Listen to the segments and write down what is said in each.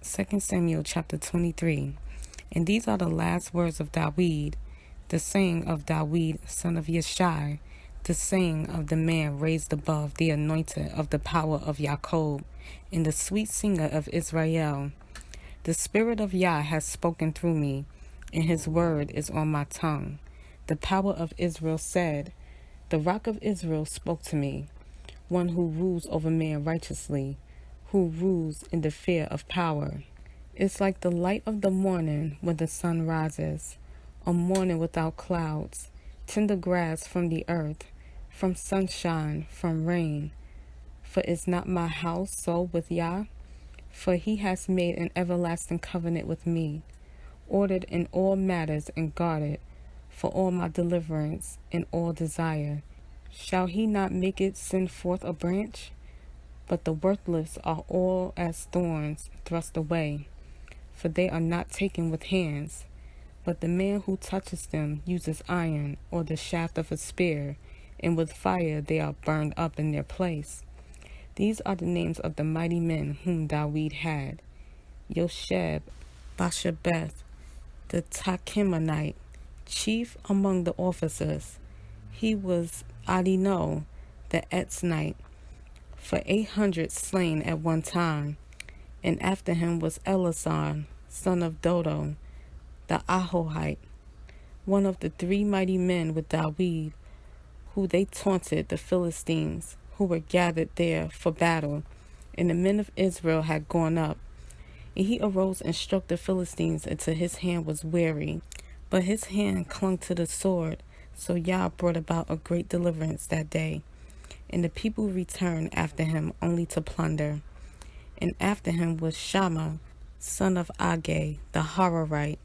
2 Samuel chapter 23. And these are the last words of Dawid, the saying of Dawid, son of Yeshai, the saying of the man raised above, the anointed of the power of Jacob, and the sweet singer of Israel. The Spirit of Yah has spoken through me, and his word is on my tongue. The power of Israel said, the rock of Israel spoke to me, one who rules over man righteously, who rules in the fear of power. It's like the light of the morning when the sun rises, a morning without clouds, tender grass from the earth, from sunshine, from rain. For is not my house so with Yah? For he has made an everlasting covenant with me, ordered in all matters and guarded for all my deliverance and all desire. Shall he not make it send forth a branch? But the worthless are all as thorns thrust away, for they are not taken with hands. But the man who touches them uses iron or the shaft of a spear, and with fire they are burned up in their place. These are the names of the mighty men whom Dawid had: Yosheb, Bashabeth, the Tachemonite, chief among the officers. He was Adino, the Etznite, for 800 slain at one time. And after him was Elazar, son of Dodo, the Ahohite, one of the 3 mighty men with Dawid, who they taunted the Philistines, who were gathered there for battle. And the men of Israel had gone up. And he arose and struck the Philistines until his hand was weary. But his hand clung to the sword. So Yah brought about a great deliverance that day. And the people returned after him only to plunder. And after him was Shammah, son of Agag, the Hararite.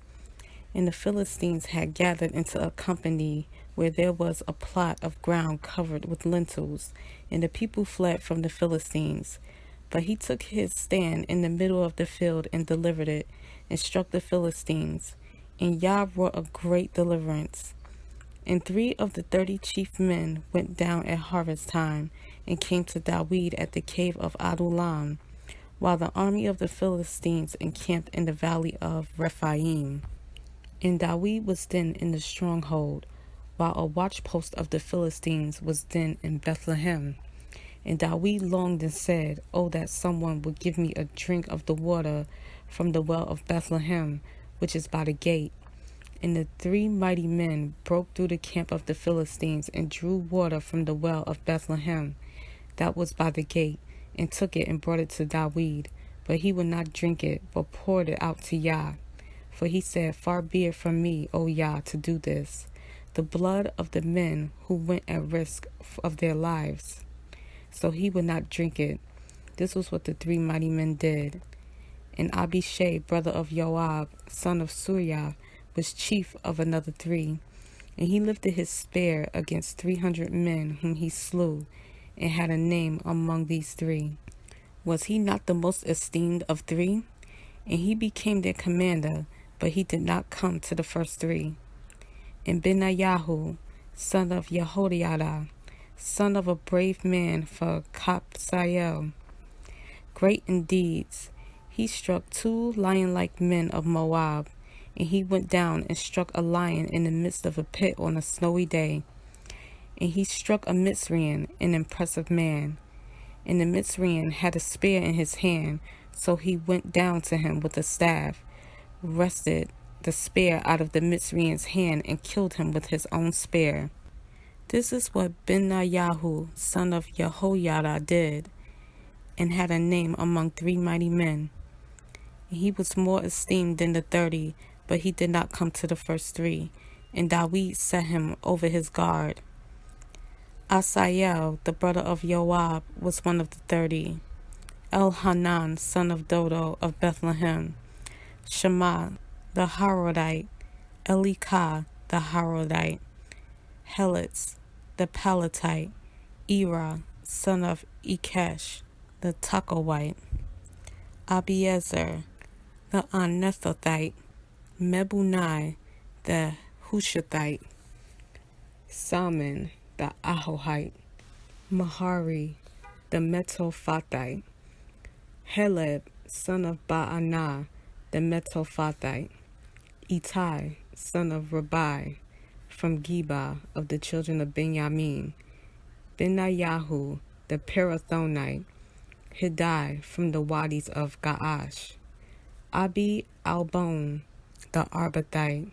And the Philistines had gathered into a company where there was a plot of ground covered with lentils, and the people fled from the Philistines. But he took his stand in the middle of the field and delivered it, and struck the Philistines. And Yah wrought a great deliverance. And 3 of the 30 chief men went down at harvest time, and came to Dawid at the cave of Adullam, while the army of the Philistines encamped in the valley of Rephaim. And Dawid was then in the stronghold, while a watchpost of the Philistines was then in Bethlehem. And Dawid longed and said, oh, that someone would give me a drink of the water from the well of Bethlehem, which is by the gate. And the 3 mighty men broke through the camp of the Philistines, and drew water from the well of Bethlehem, that was by the gate, and took it and brought it to Dawid. But he would not drink it, but poured it out to Yah. For he said, far be it from me, O Yah, to do this, the blood of the men who went at risk of their lives. So he would not drink it. This was what the 3 mighty men did. And Abishai, brother of Joab, son of Surya, was chief of another 3. And he lifted his spear against 300 men whom he slew, and had a name among these 3. Was he not the most esteemed of 3? And he became their commander, but he did not come to the first 3. And Benayahu, son of Yehoiada, son of a brave man for Kapsael, great in deeds, he struck 2 lion-like men of Moab. And he went down and struck a lion in the midst of a pit on a snowy day. And he struck a Mitzraim, an impressive man. And the Mitzraim had a spear in his hand, so he went down to him with a staff, wrested the spear out of the Mitzraim's hand, and killed him with his own spear. This is what Benayahu, son of Jehoiada, did, and had a name among 3 mighty men. And he was more esteemed than the 30, but he did not come to the first 3. And Dawid set him over his guard. Asael, the brother of Joab, was one of the 30. Elhanan, son of Dodo of Bethlehem. Shema, the Harodite. Elikah, the Harodite. Helitz, the Palatite. Ira, son of Ikesh, the Tekoite. Abiezer, the Anethothite. Mebunai, the Hushathite. Salmon, the Ahohite. Mahari, the Metophathite. Heleb, son of Ba'anah, the Metophathite. Ittai, son of Rabbi, from Geba of the children of Benjamin. Benayahu, the Pirathonite. Hiddai, from the wadis of Gaash. Abi Albon, the Arbathite.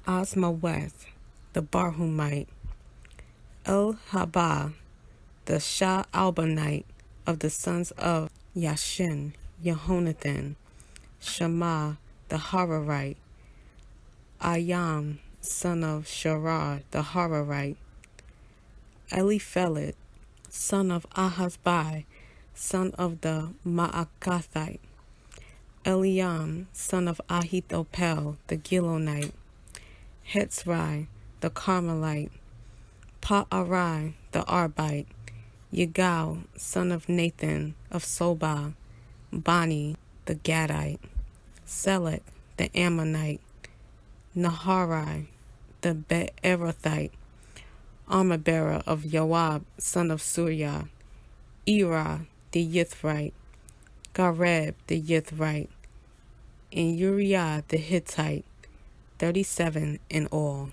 Asmaweth, the Barhumite. El-Haba, the Shah Albanite of the sons of Yashin, Yehonathan. Shema, the Hararite. Ayam, son of Sharar, the Hararite. Eliphelet, son of Ahasbai, son of the Maakathite. Eliam, son of Ahithophel, the Gilonite. Hetzrai, the Carmelite. Pa'arai, the Arbite. Yigal, son of Nathan, of Sobah. Bani, the Gadite. Selek, the Ammonite. Naharai, the Be'erothite. Armor-bearer of Yoab, son of Surya. Ira, the Yithrite. Gareb, the Yithrite. And Uriah, the Hittite. 37 in all.